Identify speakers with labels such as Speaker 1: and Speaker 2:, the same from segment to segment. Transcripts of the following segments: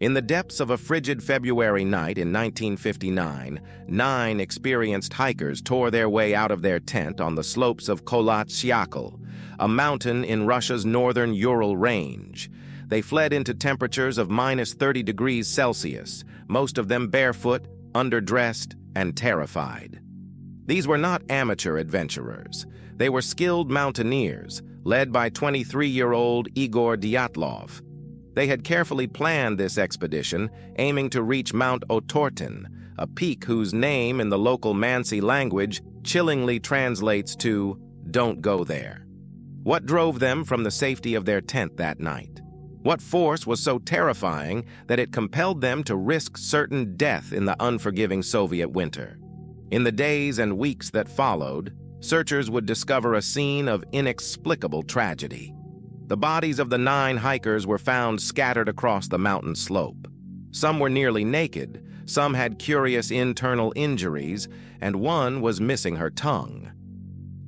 Speaker 1: In the depths of a frigid February night in 1959, 9 experienced hikers tore their way out of their tent on the slopes of Kholat Syakhl, a mountain in Russia's northern Ural range. They fled into temperatures of -30 degrees Celsius, most of them barefoot, underdressed, and terrified. These were not amateur adventurers. They were skilled mountaineers, led by 23-year-old Igor Dyatlov. They had carefully planned this expedition, aiming to reach Mount Otorten, a peak whose name in the local Mansi language chillingly translates to "Don't go there." What drove them from the safety of their tent that night? What force was so terrifying that it compelled them to risk certain death in the unforgiving Soviet winter? In the days and weeks that followed, searchers would discover a scene of inexplicable tragedy. The bodies of the 9 hikers were found scattered across the mountain slope. Some were nearly naked, some had curious internal injuries, and one was missing her tongue.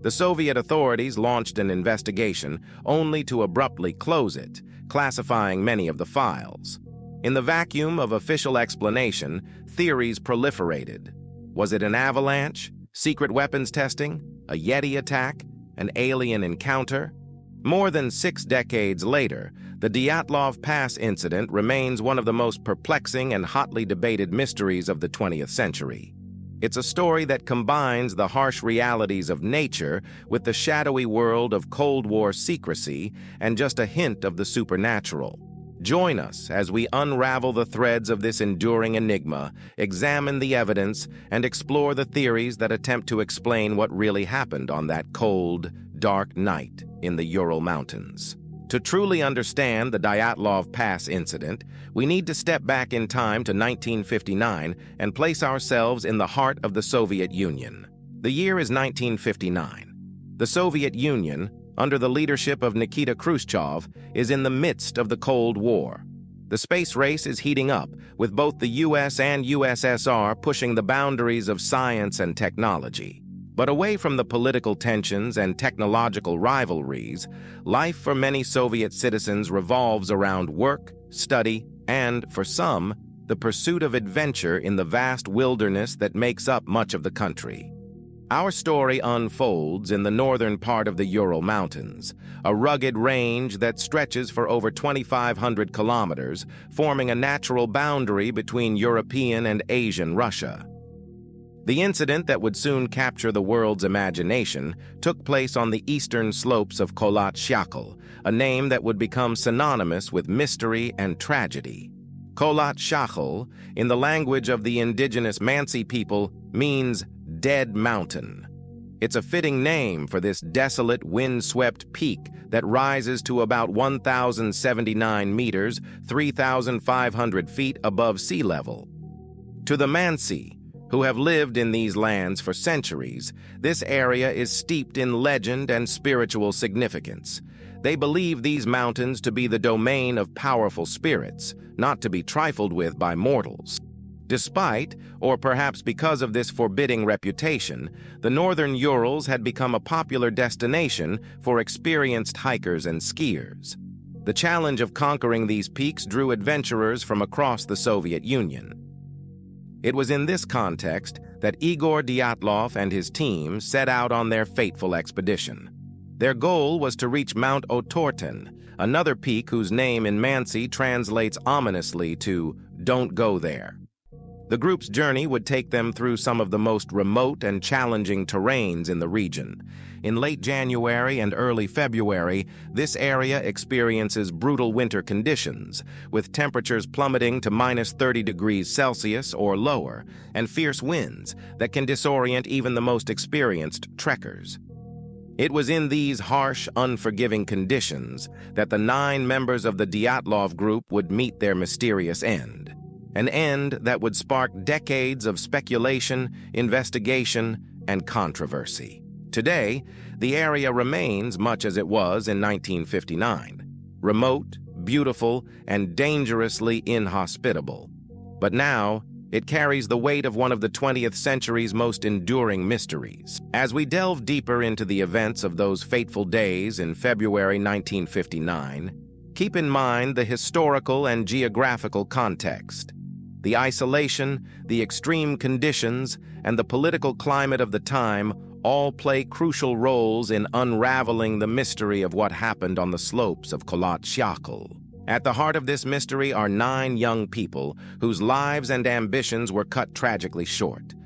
Speaker 1: The Soviet authorities launched an investigation only to abruptly close it, classifying many of the files. In the vacuum of official explanation, theories proliferated. Was it an avalanche, secret weapons testing, a Yeti attack, an alien encounter? More than 6 decades later, the Dyatlov Pass incident remains one of the most perplexing and hotly debated mysteries of the 20th century. It's a story that combines the harsh realities of nature with the shadowy world of Cold War secrecy and just a hint of the supernatural. Join us as we unravel the threads of this enduring enigma, examine the evidence, and explore the theories that attempt to explain what really happened on that cold, dark night in the Ural Mountains. To truly understand the Dyatlov Pass incident, we need to step back in time to 1959 and place ourselves in the heart of the Soviet Union. The year is 1959. The Soviet Union, under the leadership of Nikita Khrushchev, is in the midst of the Cold War. The space race is heating up, with both the US and USSR pushing the boundaries of science and technology. But away from the political tensions and technological rivalries, life for many Soviet citizens revolves around work, study, and, for some, the pursuit of adventure in the vast wilderness that makes up much of the country. Our story unfolds in the northern part of the Ural Mountains, a rugged range that stretches for over 2,500 kilometers, forming a natural boundary between European and Asian Russia. The incident that would soon capture the world's imagination took place on the eastern slopes of Kholat Syakhl, a name that would become synonymous with mystery and tragedy. Kholat Syakhl, in the language of the indigenous Mansi people, means dead mountain. It's a fitting name for this desolate, wind-swept peak that rises to about 1,079 meters, 3,500 feet above sea level. To the Mansi, who have lived in these lands for centuries, this area is steeped in legend and spiritual significance. They believe these mountains to be the domain of powerful spirits, not to be trifled with by mortals. Despite, or perhaps because of this forbidding reputation, the northern Urals had become a popular destination for experienced hikers and skiers. The challenge of conquering these peaks drew adventurers from across the Soviet Union. It was in this context that Igor Dyatlov and his team set out on their fateful expedition. Their goal was to reach Mount Otorten, another peak whose name in Mansi translates ominously to "Don't go there." The group's journey would take them through some of the most remote and challenging terrains in the region. In late January and early February, this area experiences brutal winter conditions, with temperatures plummeting to -30 degrees Celsius or lower, and fierce winds that can disorient even the most experienced trekkers. It was in these harsh, unforgiving conditions that the 9 members of the Dyatlov group would meet their mysterious end. An end that would spark decades of speculation, investigation, and controversy. Today, the area remains much as it was in 1959, remote, beautiful, and dangerously inhospitable. But now, it carries the weight of one of the 20th century's most enduring mysteries. As we delve deeper into the events of those fateful days in February 1959, Keep in mind the historical and geographical context. The isolation, the extreme conditions, and the political climate of the time all play crucial roles in unraveling the mystery of what happened on the slopes of Kholat Syakhl. At the heart of this mystery are 9 young people whose lives and ambitions were cut tragically short.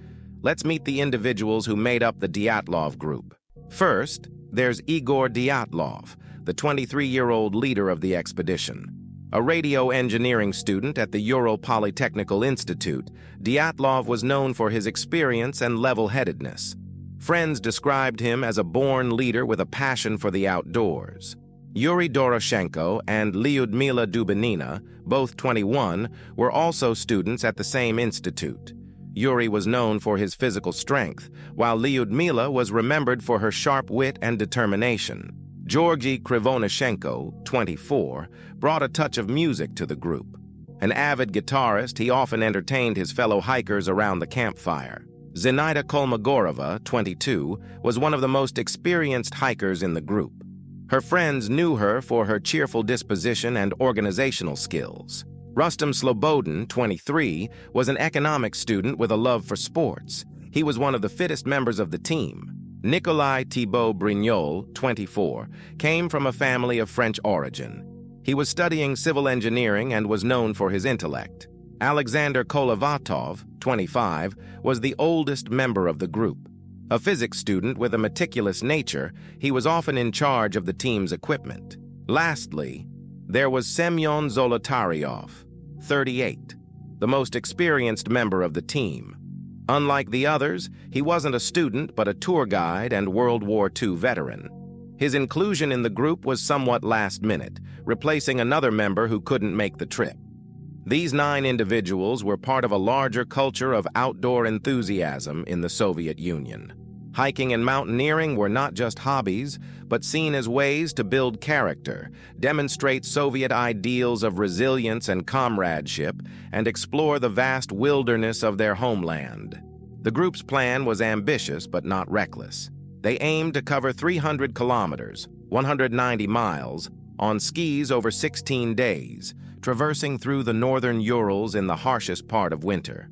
Speaker 1: Let's meet the individuals who made up the Dyatlov group. First, there's Igor Dyatlov, the 23-year-old leader of the expedition. A radio engineering student at the Ural Polytechnical Institute, Dyatlov was known for his experience and level-headedness. Friends described him as a born leader with a passion for the outdoors. Yuri Doroshenko and Lyudmila Dubinina, both 21, were also students at the same institute. Yuri was known for his physical strength, while Lyudmila was remembered for her sharp wit and determination. Georgy Krivonyshenko, 24, brought a touch of music to the group. An avid guitarist, he often entertained his fellow hikers around the campfire. Zinaida Kolmogorova, 22, was one of the most experienced hikers in the group. Her friends knew her for her cheerful disposition and organizational skills. Rustem Slobodin, 23, was an economics student with a love for sports. He was one of the fittest members of the team. Nikolai Thibault Brignol, 24, came from a family of French origin. He was studying civil engineering and was known for his intellect. Alexander Kolovatov, 25, was the oldest member of the group. A physics student with a meticulous nature, he was often in charge of the team's equipment. Lastly, there was Semyon Zolotaryov, 38, the most experienced member of the team. Unlike the others, he wasn't a student but a tour guide and World War II veteran. His inclusion in the group was somewhat last minute, replacing another member who couldn't make the trip. These 9 individuals were part of a larger culture of outdoor enthusiasm in the Soviet Union. Hiking and mountaineering were not just hobbies, but seen as ways to build character, demonstrate Soviet ideals of resilience and comradeship, and explore the vast wilderness of their homeland. The group's plan was ambitious but not reckless. They aimed to cover 300 kilometers, 190 miles, on skis over 16 days, traversing through the northern Urals in the harshest part of winter.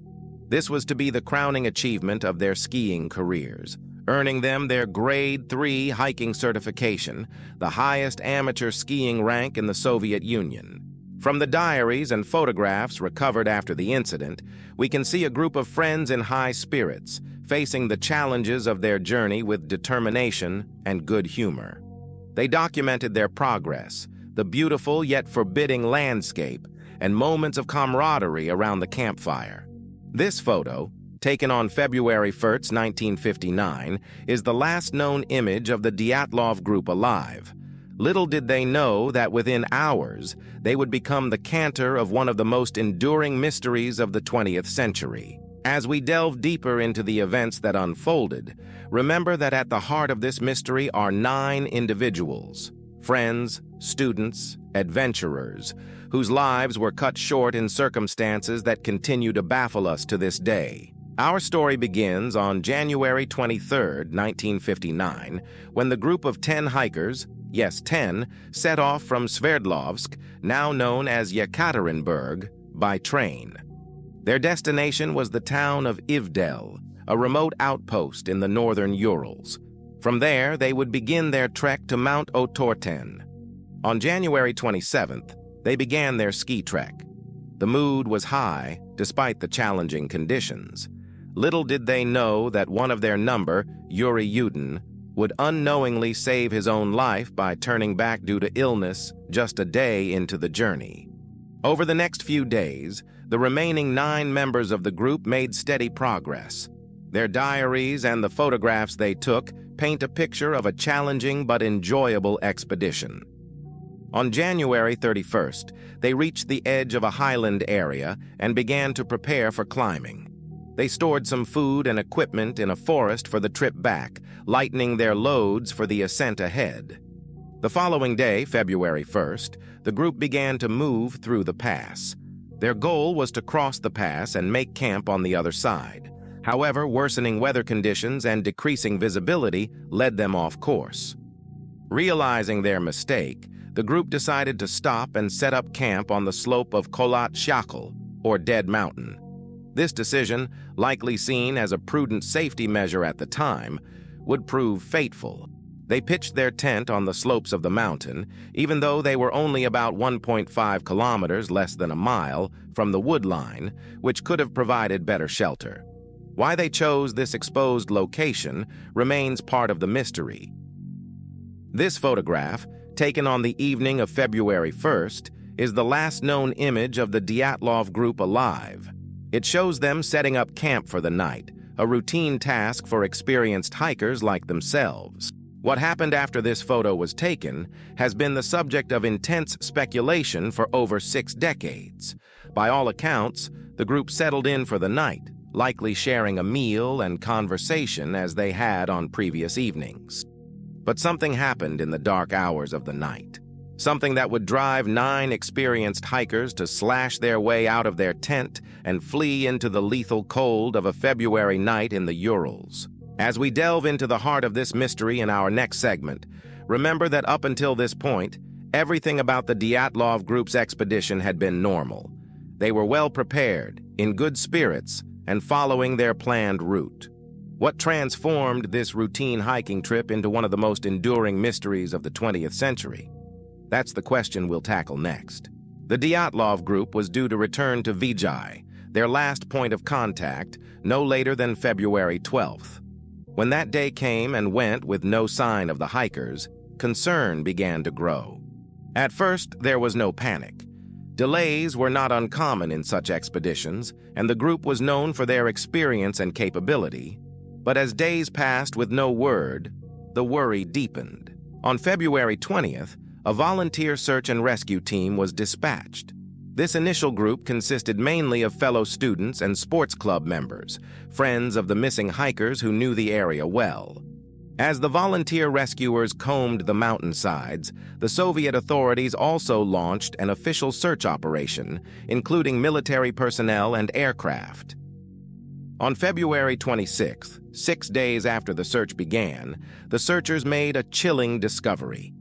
Speaker 1: This was to be the crowning achievement of their skiing careers, earning them their Grade 3 hiking certification, the highest amateur skiing rank in the Soviet Union. From the diaries and photographs recovered after the incident, we can see a group of friends in high spirits, facing the challenges of their journey with determination and good humor. They documented their progress, the beautiful yet forbidding landscape, and moments of camaraderie around the campfire. This photo, taken on February 1st, 1959, is the last known image of the Dyatlov group alive. Little did they know that within hours, they would become the cantor of one of the most enduring mysteries of the 20th century. As we delve deeper into the events that unfolded, remember that at the heart of this mystery are 9 individuals, friends, students, adventurers, whose lives were cut short in circumstances that continue to baffle us to this day. Our story begins on January 23, 1959, when the group of 10 hikers, yes 10, set off from Sverdlovsk, now known as Yekaterinburg, by train. Their destination was the town of Ivdel, a remote outpost in the northern Urals. From there, they would begin their trek to Mount Otorten. On January 27th, they began their ski trek. The mood was high, despite the challenging conditions. Little did they know that one of their number, Yuri Yudin, would unknowingly save his own life by turning back due to illness just a day into the journey. Over the next few days, the remaining 9 members of the group made steady progress. Their diaries and the photographs they took paint a picture of a challenging but enjoyable expedition. On January 31st, they reached the edge of a highland area and began to prepare for climbing. They stored some food and equipment in a forest for the trip back, lightening their loads for the ascent ahead. The following day, February 1st, the group began to move through the pass. Their goal was to cross the pass and make camp on the other side. However, worsening weather conditions and decreasing visibility led them off course. Realizing their mistake, the the group decided to stop and set up camp on the slope of Kholat Syakhl, or Dead Mountain. This decision, likely seen as a prudent safety measure at the time, would prove fateful. They pitched their tent on the slopes of the mountain, even though they were only about 1.5 kilometers, less than a mile, from the wood line, which could have provided better shelter. Why they chose this exposed location remains part of the mystery. This photograph, taken on the evening of February 1st, is the last known image of the Dyatlov group alive. It shows them setting up camp for the night, a routine task for experienced hikers like themselves. What happened after this photo was taken has been the subject of intense speculation for over 6 decades. By all accounts, the group settled in for the night, likely sharing a meal and conversation as they had on previous evenings. But something happened in the dark hours of the night. Something that would drive 9 experienced hikers to slash their way out of their tent and flee into the lethal cold of a February night in the Urals. As we delve into the heart of this mystery in our next segment, remember that up until this point, everything about the Dyatlov group's expedition had been normal. They were well prepared, in good spirits, and following their planned route. What transformed this routine hiking trip into one of the most enduring mysteries of the 20th century? That's the question we'll tackle next. The Dyatlov group was due to return to Vijay, their last point of contact, no later than February 12th. When that day came and went with no sign of the hikers, concern began to grow. At first, there was no panic. Delays were not uncommon in such expeditions, and the group was known for their experience and capability. But as days passed with no word, the worry deepened. On February 20th, a volunteer search and rescue team was dispatched. This initial group consisted mainly of fellow students and sports club members, friends of the missing hikers who knew the area well. As the volunteer rescuers combed the mountainsides, the Soviet authorities also launched an official search operation, including military personnel and aircraft. On February 26th, 6 days after the search began, the searchers made a chilling discovery.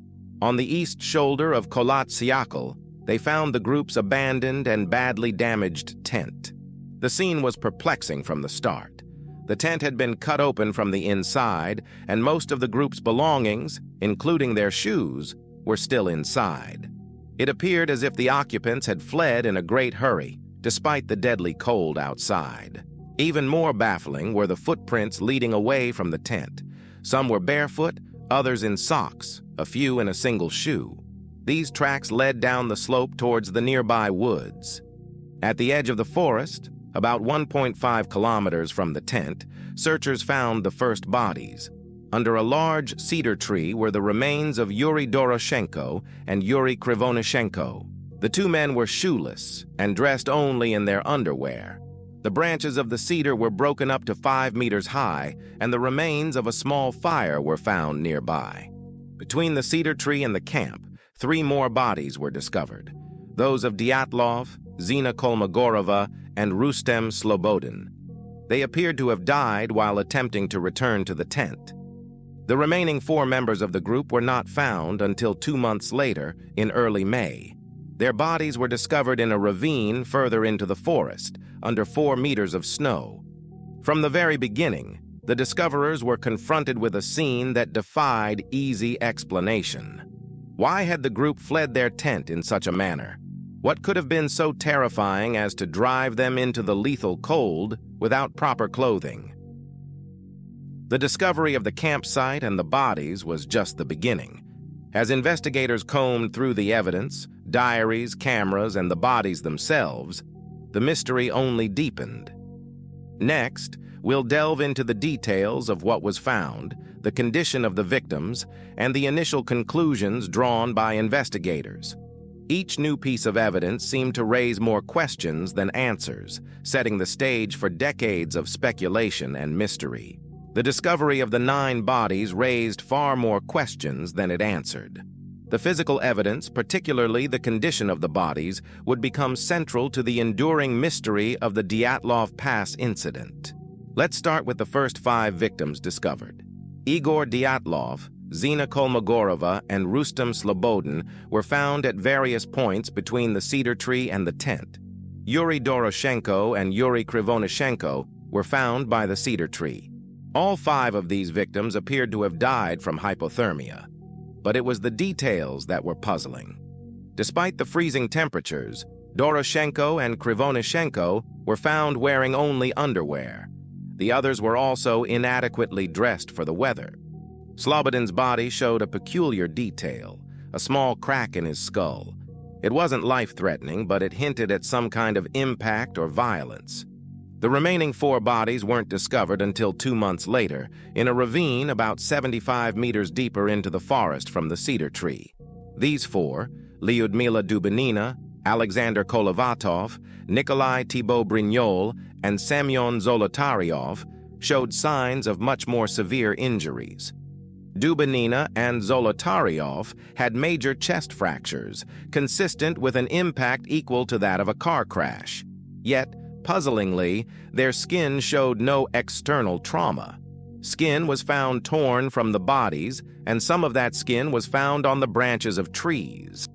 Speaker 1: On the east shoulder of Kholat Syakhl, they found the group's abandoned and badly damaged tent. The scene was perplexing from the start. The tent had been cut open from the inside, and most of the group's belongings, including their shoes, were still inside. It appeared as if the occupants had fled in a great hurry, despite the deadly cold outside. Even more baffling were the footprints leading away from the tent. Some were barefoot, others in socks, a few in a single shoe. These tracks led down the slope towards the nearby woods. At the edge of the forest, about 1.5 kilometers from the tent, searchers found the first bodies. Under a large cedar tree were the remains of Yuri Doroshenko and Yuri Krivonishenko. The 2 men were shoeless and dressed only in their underwear. The branches of the cedar were broken up to 5 meters high, and the remains of a small fire were found nearby. Between the cedar tree and the camp, 3 more bodies were discovered, those of Dyatlov, Zina Kolmogorova, and Rustem Slobodin. They appeared to have died while attempting to return to the tent. The remaining 4 members of the group were not found until 2 months later, in early May. Their bodies were discovered in a ravine further into the forest, under 4 meters of snow. From the very beginning, the discoverers were confronted with a scene that defied easy explanation. Why had the group fled their tent in such a manner? What could have been so terrifying as to drive them into the lethal cold without proper clothing? The discovery of the campsite and the bodies was just the beginning. As investigators combed through the evidence, diaries, cameras, and the bodies themselves, the mystery only deepened. Next, we'll delve into the details of what was found, the condition of the victims, and the initial conclusions drawn by investigators. Each new piece of evidence seemed to raise more questions than answers, setting the stage for decades of speculation and mystery. The discovery of the 9 bodies raised far more questions than it answered. The physical evidence, particularly the condition of the bodies, would become central to the enduring mystery of the Dyatlov Pass incident. Let's start with the first 5 victims discovered. Igor Dyatlov, Zina Kolmogorova and Rustem Slobodin were found at various points between the cedar tree and the tent. Yuri Doroshenko and Yuri Krivonishenko were found by the cedar tree. All 5 of these victims appeared to have died from hypothermia, but it was the details that were puzzling. Despite the freezing temperatures, Doroshenko and Krivonishenko were found wearing only underwear. The others were also inadequately dressed for the weather. Slobodin's body showed a peculiar detail, a small crack in his skull. It wasn't life-threatening, but it hinted at some kind of impact or violence. The remaining 4 bodies weren't discovered until 2 months later, in a ravine about 75 meters deeper into the forest from the cedar tree. These 4, Lyudmila Dubinina, Alexander Kolovatov, Nikolai Thibault-Brignol, and Semyon Zolotaryov, showed signs of much more severe injuries. Dubinina and Zolotaryov had major chest fractures, consistent with an impact equal to that of a car crash. Yet, puzzlingly, their skin showed no external trauma. Skin was found torn from the bodies, and some of that skin was found on the branches of trees.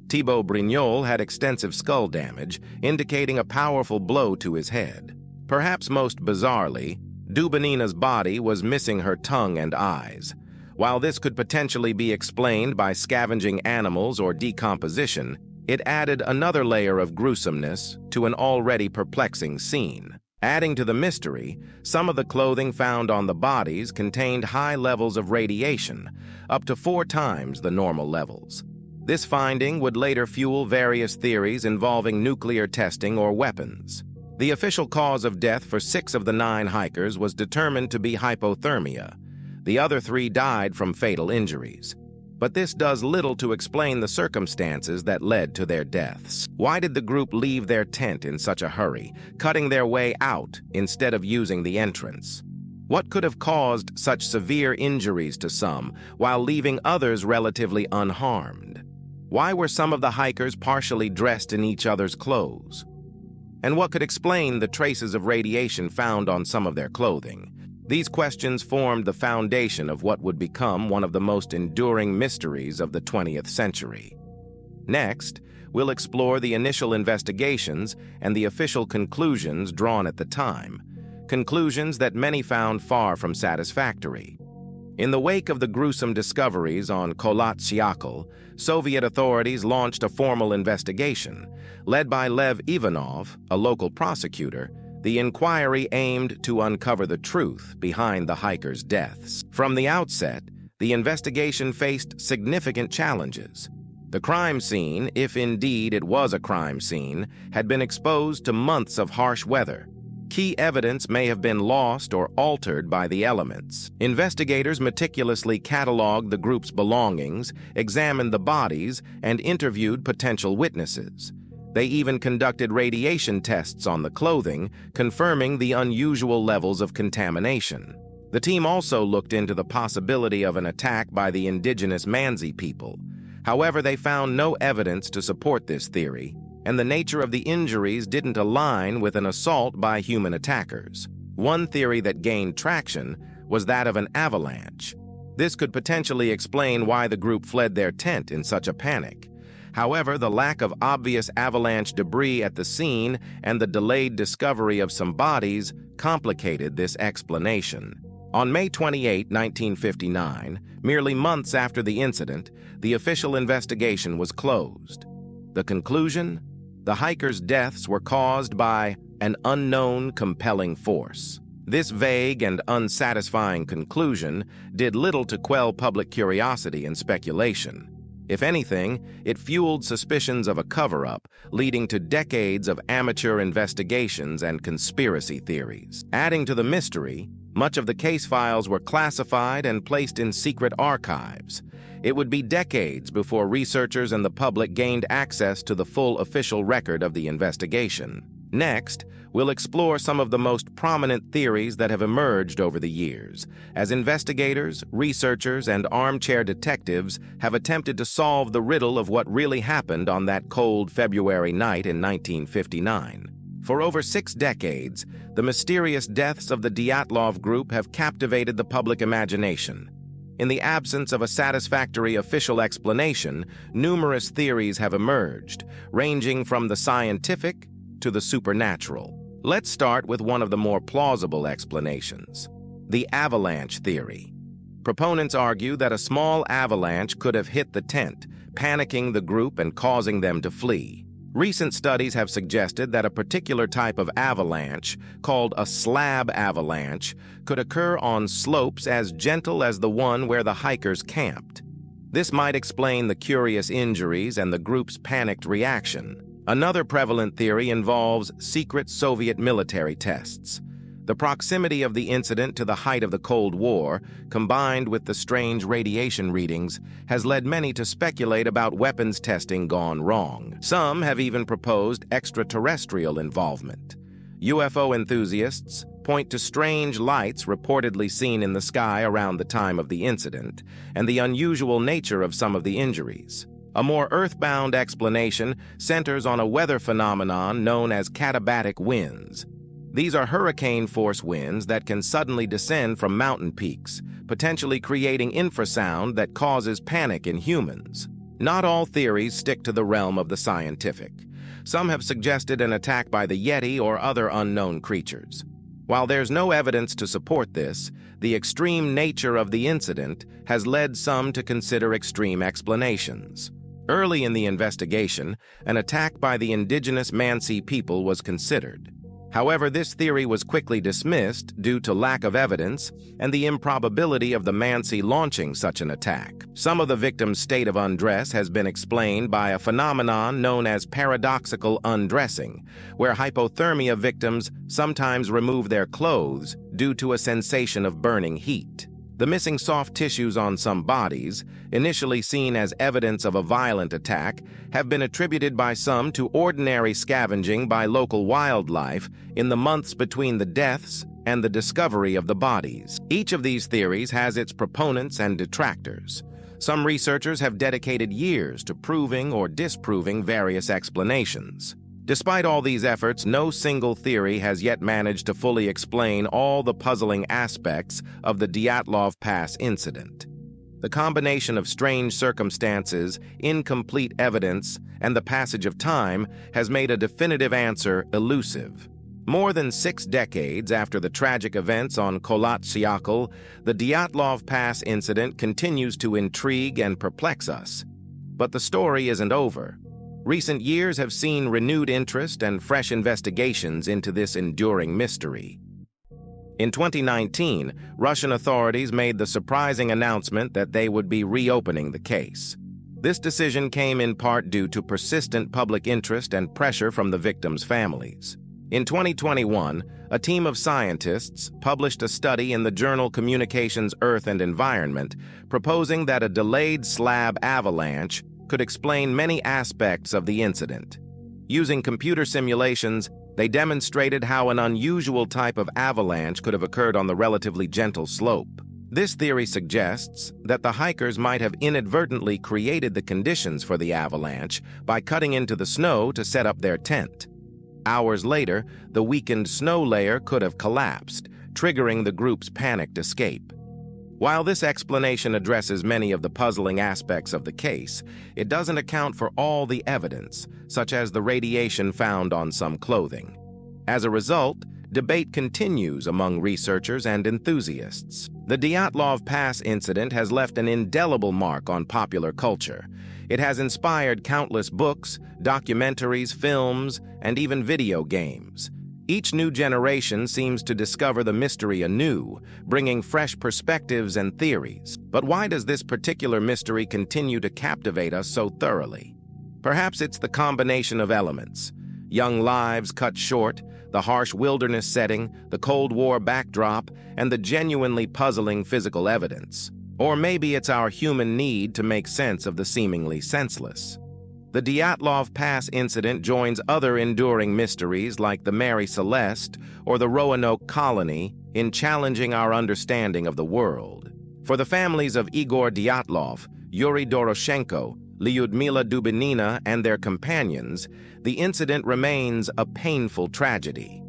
Speaker 1: Thibault-Brignol had extensive skull damage, indicating a powerful blow to his head. Perhaps most bizarrely, Dubinina's body was missing her tongue and eyes. While this could potentially be explained by scavenging animals or decomposition, it added another layer of gruesomeness to an already perplexing scene. Adding to the mystery, some of the clothing found on the bodies contained high levels of radiation, up to 4 times the normal levels. This finding would later fuel various theories involving nuclear testing or weapons. The official cause of death for 6 of the 9 hikers was determined to be hypothermia. The other 3 died from fatal injuries. But this does little to explain the circumstances that led to their deaths. Why did the group leave their tent in such a hurry, cutting their way out instead of using the entrance? What could have caused such severe injuries to some, while leaving others relatively unharmed? Why were some of the hikers partially dressed in each other's clothes? And what could explain the traces of radiation found on some of their clothing? These questions formed the foundation of what would become one of the most enduring mysteries of the 20th century. Next, we'll explore the initial investigations and the official conclusions drawn at the time, conclusions that many found far from satisfactory. In the wake of the gruesome discoveries on Kholat Syakhl, Soviet authorities launched a formal investigation. Led by Lev Ivanov, a local prosecutor, the inquiry aimed to uncover the truth behind the hikers' deaths. From the outset, the investigation faced significant challenges. The crime scene, if indeed it was a crime scene, had been exposed to months of harsh weather. Key evidence may have been lost or altered by the elements. Investigators meticulously cataloged the group's belongings, examined the bodies, and interviewed potential witnesses. They even conducted radiation tests on the clothing, confirming the unusual levels of contamination. The team also looked into the possibility of an attack by the indigenous Mansi people. However, they found no evidence to support this theory, and the nature of the injuries didn't align with an assault by human attackers. One theory that gained traction was that of an avalanche. This could potentially explain why the group fled their tent in such a panic. However, the lack of obvious avalanche debris at the scene and the delayed discovery of some bodies complicated this explanation. On May 28, 1959, merely months after the incident, the official investigation was closed. The conclusion? The hikers' deaths were caused by an unknown compelling force. This vague and unsatisfying conclusion did little to quell public curiosity and speculation. If anything, it fueled suspicions of a cover-up, leading to decades of amateur investigations and conspiracy theories. Adding to the mystery, much of the case files were classified and placed in secret archives. It would be decades before researchers and the public gained access to the full official record of the investigation. Next, we'll explore some of the most prominent theories that have emerged over the years, as investigators, researchers, and armchair detectives have attempted to solve the riddle of what really happened on that cold February night in 1959. For over 6 decades, the mysterious deaths of the Dyatlov group have captivated the public imagination. In the absence of a satisfactory official explanation, numerous theories have emerged, ranging from the scientific to the supernatural. Let's start with one of the more plausible explanations: the avalanche theory. Proponents argue that a small avalanche could have hit the tent, panicking the group and causing them to flee. Recent studies have suggested that a particular type of avalanche, called a slab avalanche, could occur on slopes as gentle as the one where the hikers camped. This might explain the curious injuries and the group's panicked reaction. Another prevalent theory involves secret Soviet military tests. The proximity of the incident to the height of the Cold War, combined with the strange radiation readings, has led many to speculate about weapons testing gone wrong. Some have even proposed extraterrestrial involvement. UFO enthusiasts point to strange lights reportedly seen in the sky around the time of the incident, and the unusual nature of some of the injuries. A more earthbound explanation centers on a weather phenomenon known as katabatic winds. These are hurricane-force winds that can suddenly descend from mountain peaks, potentially creating infrasound that causes panic in humans. Not all theories stick to the realm of the scientific. Some have suggested an attack by the Yeti or other unknown creatures. While there's no evidence to support this, the extreme nature of the incident has led some to consider extreme explanations. Early in the investigation, an attack by the indigenous Mansi people was considered. However, this theory was quickly dismissed due to lack of evidence and the improbability of the Mansi launching such an attack. Some of the victims' state of undress has been explained by a phenomenon known as paradoxical undressing, where hypothermia victims sometimes remove their clothes due to a sensation of burning heat. The missing soft tissues on some bodies, initially seen as evidence of a violent attack, have been attributed by some to ordinary scavenging by local wildlife in the months between the deaths and the discovery of the bodies. Each of these theories has its proponents and detractors. Some researchers have dedicated years to proving or disproving various explanations. Despite all these efforts, no single theory has yet managed to fully explain all the puzzling aspects of the Dyatlov Pass incident. The combination of strange circumstances, incomplete evidence, and the passage of time has made a definitive answer elusive. More than 6 decades after the tragic events on Kholat Syakhl, the Dyatlov Pass incident continues to intrigue and perplex us. But the story isn't over. Recent years have seen renewed interest and fresh investigations into this enduring mystery. In 2019, Russian authorities made the surprising announcement that they would be reopening the case. This decision came in part due to persistent public interest and pressure from the victims' families. In 2021, a team of scientists published a study in the journal Communications, Earth and Environment, proposing that a delayed slab avalanche could explain many aspects of the incident. Using computer simulations, they demonstrated how an unusual type of avalanche could have occurred on the relatively gentle slope. This theory suggests that the hikers might have inadvertently created the conditions for the avalanche by cutting into the snow to set up their tent. Hours later, the weakened snow layer could have collapsed, triggering the group's panicked escape. While this explanation addresses many of the puzzling aspects of the case, it doesn't account for all the evidence, such as the radiation found on some clothing. As a result, debate continues among researchers and enthusiasts. The Dyatlov Pass incident has left an indelible mark on popular culture. It has inspired countless books, documentaries, films, and even video games. Each new generation seems to discover the mystery anew, bringing fresh perspectives and theories. But why does this particular mystery continue to captivate us so thoroughly? Perhaps it's the combination of elements: young lives cut short, the harsh wilderness setting, the Cold War backdrop, and the genuinely puzzling physical evidence. Or maybe it's our human need to make sense of the seemingly senseless. The Dyatlov Pass incident joins other enduring mysteries like the Mary Celeste or the Roanoke colony in challenging our understanding of the world. For the families of Igor Dyatlov, Yuri Doroshenko, Lyudmila Dubinina and their companions, the incident remains a painful tragedy.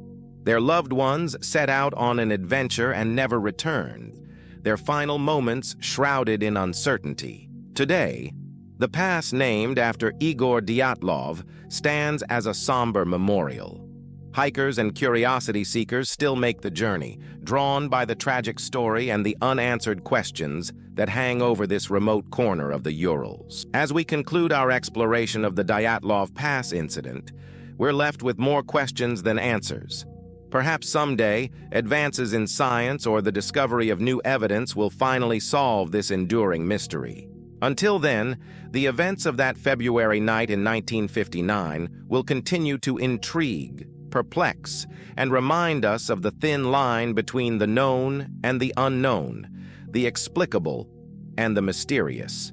Speaker 1: Their loved ones set out on an adventure and never returned, their final moments shrouded in uncertainty. Today, the pass named after Igor Dyatlov stands as a somber memorial. Hikers and curiosity seekers still make the journey, drawn by the tragic story and the unanswered questions that hang over this remote corner of the Urals. As we conclude our exploration of the Dyatlov Pass incident, we're left with more questions than answers. Perhaps someday, advances in science or the discovery of new evidence will finally solve this enduring mystery. Until then, the events of that February night in 1959 will continue to intrigue, perplex, and remind us of the thin line between the known and the unknown, the explicable and the mysterious.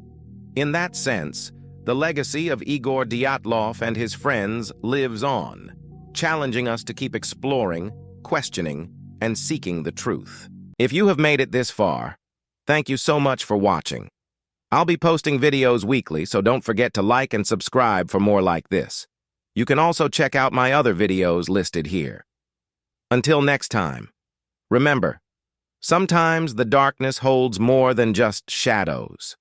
Speaker 1: In that sense, the legacy of Igor Dyatlov and his friends lives on, challenging us to keep exploring, questioning, and seeking the truth. If you have made it this far, thank you so much for watching. I'll be posting videos weekly, so don't forget to like and subscribe for more like this. You can also check out my other videos listed here. Until next time, remember, sometimes the darkness holds more than just shadows.